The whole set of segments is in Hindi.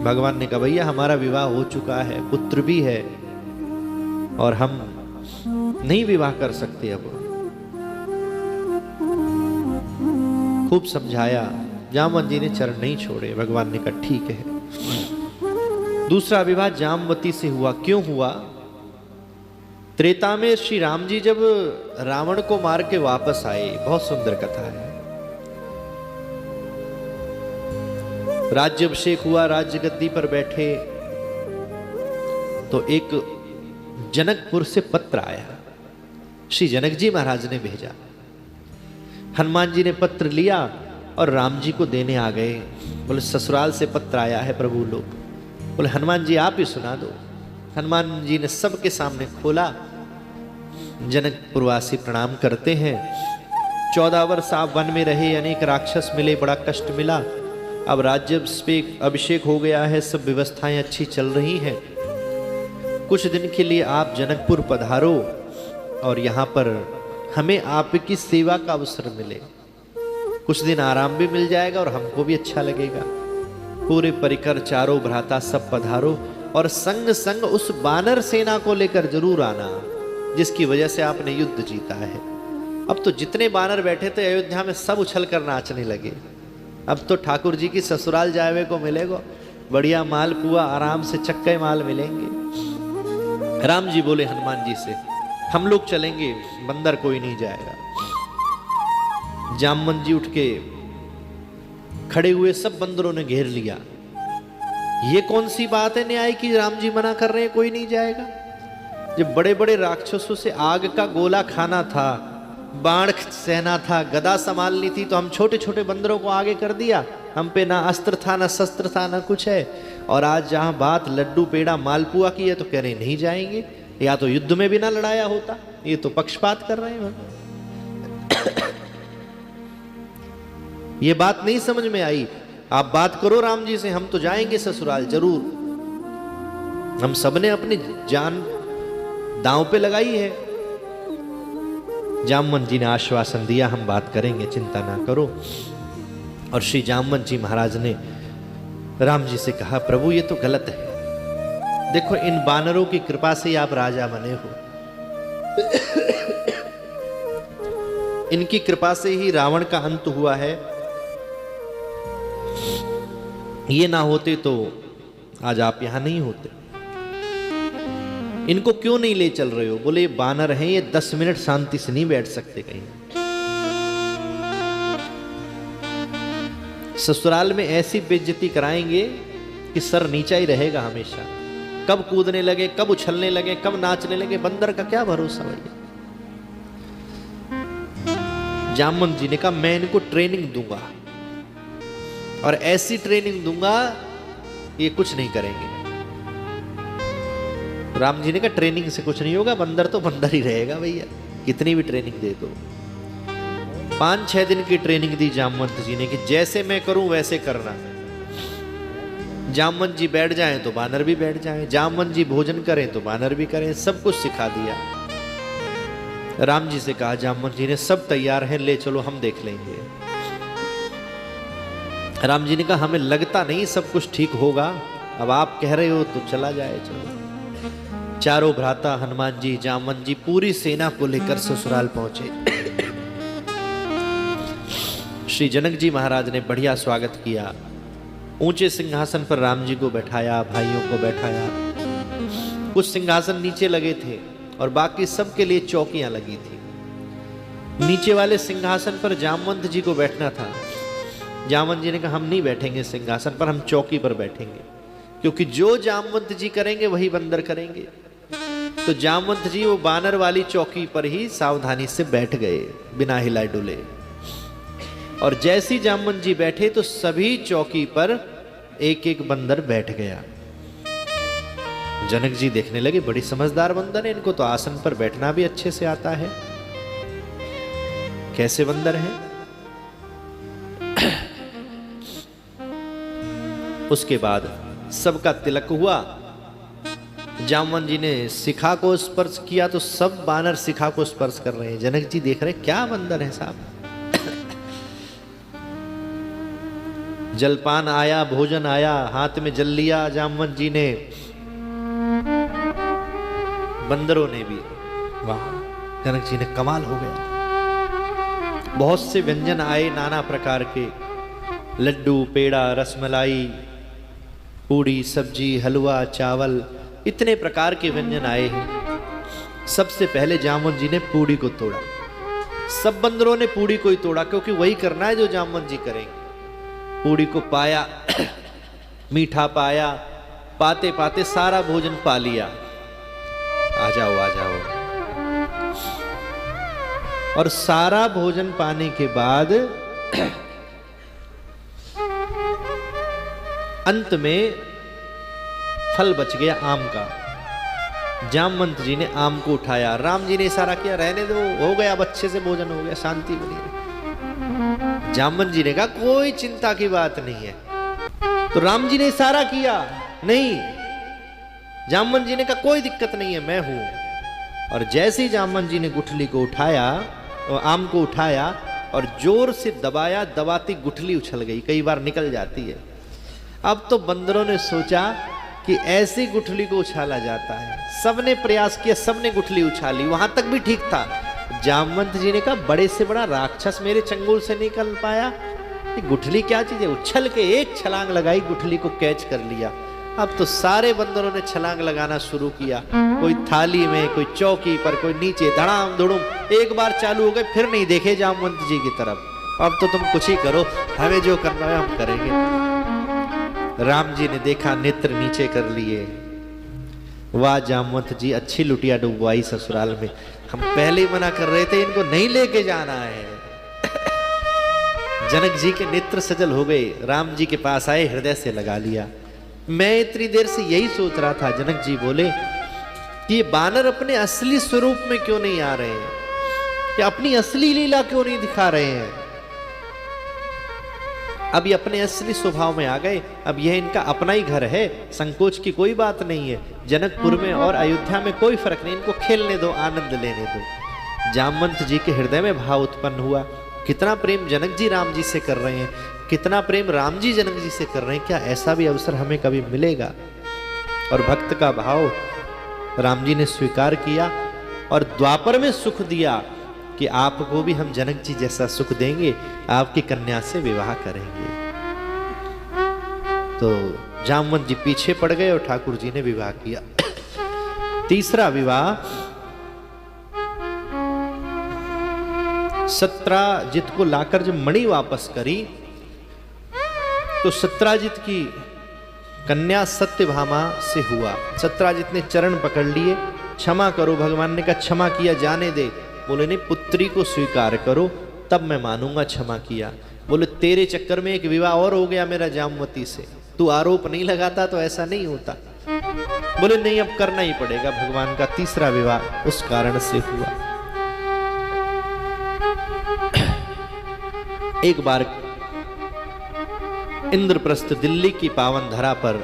भगवान ने कहा भैया हमारा विवाह हो चुका है, पुत्र भी है, और हम नहीं विवाह कर सकते। अब खूब समझाया, जामवंत जी ने चरण नहीं छोड़े। भगवान ने कहा ठीक है। दूसरा विवाह जामवती से हुआ। क्यों हुआ? त्रेता में श्री राम जी जब रावण को मार के वापस आए, बहुत सुंदर कथा है, राज्याभिषेक हुआ, राज्य गद्दी पर बैठे तो एक जनकपुर से पत्र आया, श्री जनक जी महाराज ने भेजा। हनुमान जी ने पत्र लिया और राम जी को देने आ गए। बोले ससुराल से पत्र आया है प्रभु लोग। बोले हनुमान जी आप ही सुना दो। हनुमान जी ने सबके सामने खोला। जनकपुरवासी प्रणाम करते हैं। 14 वर्ष आप वन में रहे, अनेक राक्षस मिले, बड़ा कष्ट मिला। अब राज्य अभिषेक हो गया है, सब व्यवस्थाएं अच्छी चल रही हैं। कुछ दिन के लिए आप जनकपुर पधारो और यहाँ पर हमें आपकी सेवा का अवसर मिले। कुछ दिन आराम भी मिल जाएगा और हमको भी अच्छा लगेगा। पूरे परिकर चारों भ्राता सब पधारो और संग संग उस बानर सेना को लेकर जरूर आना जिसकी वजह से आपने युद्ध जीता है। अब तो जितने बानर बैठे थे अयोध्या में सब उछल कर नाचने लगे। अब तो ठाकुर जी की ससुराल जावे को मिलेगा, बढ़िया माल पुआ, आराम से चक्के माल मिलेंगे। राम जी बोले हनुमान जी से हम लोग चलेंगे, बंदर कोई नहीं जाएगा। जामवंत जी उठ के खड़े हुए, सब बंदरों ने घेर लिया। ये कौन सी बात है न्याय की, राम जी मना कर रहे हैं कोई नहीं जाएगा। जब बड़े बड़े राक्षसों से आग का गोला खाना था, बाण सहना था, गदा संभालनी थी, तो हम छोटे छोटे बंदरों को आगे कर दिया। हम पे ना अस्त्र था, ना शस्त्र था, ना कुछ है। और आज जहां बात लड्डू पेड़ा मालपुआ की है तो कह रहे नहीं जाएंगे। या तो युद्ध में भी ना लड़ाया होता, ये तो पक्षपात कर रहे हैं। ये बात नहीं समझ में आई। आप बात करो राम जी से, हम तो जाएंगे ससुराल जरूर। हम सबने अपनी जान दांव पे लगाई है। जामवंत जी ने आश्वासन दिया हम बात करेंगे, चिंता ना करो। और श्री जामवंत जी महाराज ने राम जी से कहा प्रभु ये तो गलत है। देखो इन बानरों की कृपा से ही आप राजा बने हो। इनकी कृपा से ही रावण का अंत हुआ है। ये ना होते तो आज आप यहां नहीं होते। इनको क्यों नहीं ले चल रहे हो? बोले बानर हैं, ये 10 मिनट शांति से नहीं बैठ सकते कहीं। ससुराल में ऐसी बेइज्जती कराएंगे कि सर नीचा ही रहेगा हमेशा। कब कूदने लगे, कब उछलने लगे, कब नाचने लगे, बंदर का क्या भरोसा भैया। जामवंत जी ने कहा मैं इनको ट्रेनिंग दूंगा और ऐसी ट्रेनिंग दूंगा ये कुछ नहीं करेंगे। राम जी ने कहा ट्रेनिंग से कुछ नहीं होगा, बंदर तो बंदर ही रहेगा भैया, कितनी भी ट्रेनिंग दे दो। 5-6 दिन की ट्रेनिंग दी जामवंत जी ने कि जैसे मैं करूं वैसे करना। जामवंत जी बैठ जाएं तो बानर भी बैठ जाएं, जामवंत जी भोजन करें तो बानर भी करें, सब कुछ सिखा दिया। राम जी से कहा जामवंत जी ने सब तैयार हैं, ले चलो हम देख लेंगे। राम जी ने कहा हमें लगता नहीं सब कुछ ठीक होगा, अब आप कह रहे हो तो चला जाए। चलो चारों भ्राता हनुमान जी, जामवंत जी पूरी सेना को लेकर ससुराल पहुंचे। श्री जनक जी महाराज ने बढ़िया स्वागत किया। ऊंचे सिंहासन पर राम जी को बैठाया, भाइयों को बैठाया। कुछ सिंहासन नीचे लगे थे और बाकी सबके लिए चौकियां लगी थी। नीचे वाले सिंहासन पर जामवंत जी को बैठना था। जामवंत जी ने कहा हम नहीं बैठेंगे सिंहासन पर, हम चौकी पर बैठेंगे, क्योंकि जो जामवंत जी करेंगे वही बंदर करेंगे। तो जामवंत जी वो बानर वाली चौकी पर ही सावधानी से बैठ गए बिना हिलाए डुले। और जैसी जामवंत जी बैठे तो सभी चौकी पर एक एक बंदर बैठ गया। जनक जी देखने लगे बड़ी समझदार बंदर है, इनको तो आसन पर बैठना भी अच्छे से आता है। कैसे बंदर हैं? उसके बाद सबका तिलक हुआ। जामवंत जी ने शिखा को स्पर्श किया तो सब बानर शिखा को स्पर्श कर रहे हैं। जनक जी देख रहे क्या बंदर है साहब। जलपान आया, भोजन आया, हाथ में जल लिया जामवंत जी ने, बंदरों ने भी। वाह, जनक जी ने कमाल हो गया। बहुत से व्यंजन आए नाना प्रकार के, लड्डू, पेड़ा, रसमलाई, पूड़ी, सब्जी, हलवा, चावल, इतने प्रकार के व्यंजन आए हैं। सबसे पहले जामवंत जी ने पूड़ी को तोड़ा। सब बंदरों ने पूड़ी को ही तोड़ा, क्योंकि वही करना है जो जामवंत जी करेंगे। पूड़ी को पाया, मीठा पाया, पाते पाते सारा भोजन पा लिया। आ जाओ आ जाओ। और सारा भोजन पाने के बाद अंत में फल बच गया आम का। जामवंत जी ने आम को उठाया, राम जी ने इशारा किया रहने दो, हो गया, अब अच्छे से भोजन हो गया, शांति बनी। जामवंत जी ने कहा कोई चिंता की बात नहीं है। तो राम जी ने इशारा किया, नहीं। जामवंत जी ने कहा कोई दिक्कत नहीं है, मैं हूं। और जैसे ही जामवंत जी ने गुठली को उठाया और आम को उठाया और जोर से दबाया, दबाती गुठली उछल गई, कई बार निकल जाती है। अब तो बंदरों ने सोचा कि ऐसी गुठली को उछाला जाता है। सबने प्रयास किया, सबने गुठली उछाली, वहां तक भी ठीक था। जामवंत जी ने कहा बड़े से बड़ा राक्षस मेरे चंगुल से निकल पाया, ये गुठली क्या चीज है। उछल के एक छलांग लगाई, गुठली को कैच कर लिया। अब तो सारे बंदरों ने छलांग लगाना शुरू किया, कोई थाली में, कोई चौकी पर, कोई नीचे, धड़ाम धुड़ुम। एक बार चालू हो गए, फिर नहीं देखे जामवंत जी की तरफ। अब तो तुम कुछ ही करो, हमें जो करना है हम करेंगे। राम जी ने देखा, नेत्र नीचे कर लिए। वाह जामवंत जी, अच्छी लुटिया डुबवाई ससुराल में। हम पहले ही मना कर रहे थे, इनको नहीं लेके जाना है। जनक जी के नेत्र सजल हो गए, राम जी के पास आए, हृदय से लगा लिया। मैं इतनी देर से यही सोच रहा था, जनक जी बोले कि ये बानर अपने असली स्वरूप में क्यों नहीं आ रहे हैं, कि अपनी असली लीला क्यों नहीं दिखा रहे हैं। अब ये अपने असली स्वभाव में आ गए। अब यह इनका अपना ही घर है, संकोच की कोई बात नहीं है। जनकपुर में और अयोध्या में कोई फर्क नहीं, इनको खेलने दो, आनंद लेने दो। जामवंत जी के हृदय में भाव उत्पन्न हुआ, कितना प्रेम जनक जी राम जी से कर रहे हैं, कितना प्रेम राम जी जनक जी से कर रहे हैं, क्या ऐसा भी अवसर हमें कभी मिलेगा। और भक्त का भाव राम जी ने स्वीकार किया और द्वापर में सुख दिया कि आपको भी हम जनक जी जैसा सुख देंगे, आपकी कन्या से विवाह करेंगे। तो जामवंत जी पीछे पड़ गए और ठाकुर जी ने विवाह किया। तीसरा विवाह सत्राजित को लाकर जब मणि वापस करी तो सत्राजित की कन्या सत्यभामा से हुआ। सत्राजित ने चरण पकड़ लिए, क्षमा करो। भगवान ने कहा क्षमा किया, जाने दे। बोले नहीं, पुत्री को स्वीकार करो तब मैं मानूंगा क्षमा किया। बोले तेरे चक्कर में एक विवाह और हो गया मेरा जामवती से, तू आरोप नहीं लगाता तो ऐसा नहीं होता। बोले नहीं, अब करना ही पड़ेगा। भगवान का तीसरा विवाह उस कारण से हुआ। एक बार इंद्रप्रस्थ दिल्ली की पावन धरा पर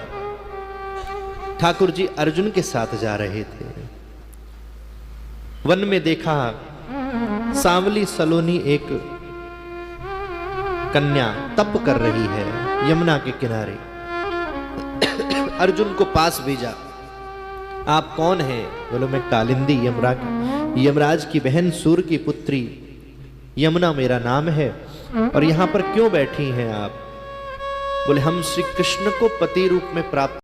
ठाकुर जी अर्जुन के साथ जा रहे थे। वन में देखा सांवली सलोनी एक कन्या तप कर रही है यमुना के किनारे। अर्जुन को पास भेजा, आप कौन हैं? बोलो मैं कालिंदी यमराज की बहन सूर की पुत्री यमुना मेरा नाम है, और यहां पर क्यों बैठी हैं आप? बोले हम श्री कृष्ण को पति रूप में प्राप्त